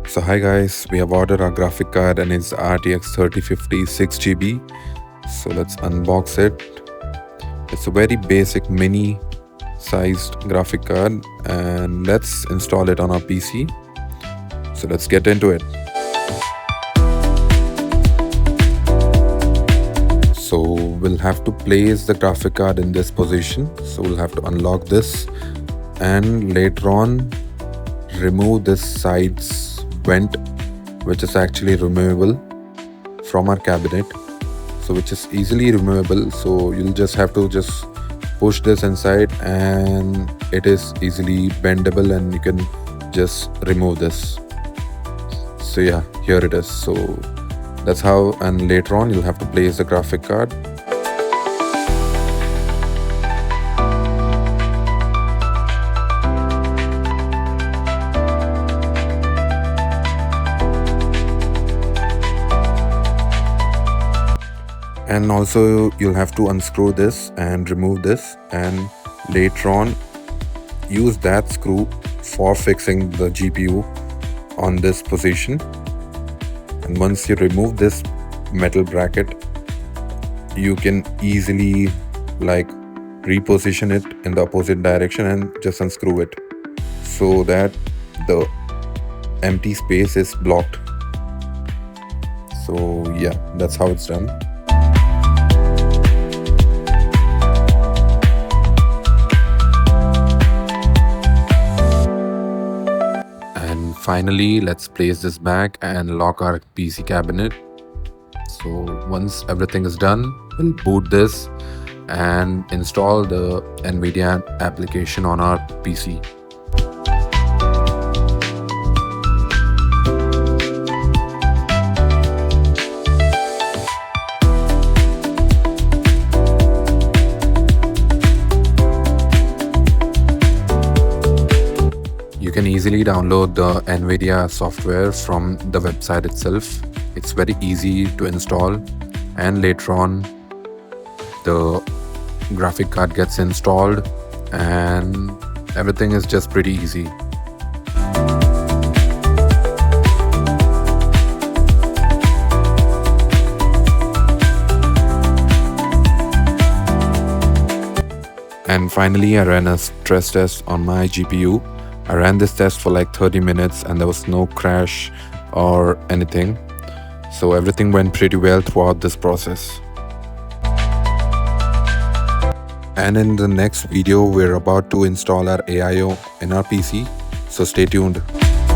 So hi guys, we have ordered our graphic card and it's RTX 3050 6GB. So let's unbox it. It's a very basic mini sized graphic card and let's install it on our PC. So let's get into it. So we'll have to place the graphic card in this position. So we'll have to unlock this and later on remove this sides vent, which is actually removable from our cabinet, so which is easily removable. So you'll just have to push this inside and it is easily bendable and you can just remove this. So yeah, here it is. So that's how, and later on you'll have to place the graphic card. And also you'll have to unscrew this and remove this, and later on use that screw for fixing the GPU on this position. And once you remove this metal bracket, you can easily reposition it in the opposite direction and just unscrew it so that the empty space is blocked. So yeah, that's how it's done. Finally, let's place this back and lock our PC cabinet. So once everything is done, we'll boot this and install the NVIDIA application on our PC. You can easily download the NVIDIA software from the website itself. It's very easy to install, and later on the graphic card gets installed and everything is just pretty easy. And finally, I ran a stress test on my GPU. I ran this test for like 30 minutes and there was no crash or anything. So everything went pretty well throughout this process. And in the next video, we're about to install our AIO in our PC. So stay tuned.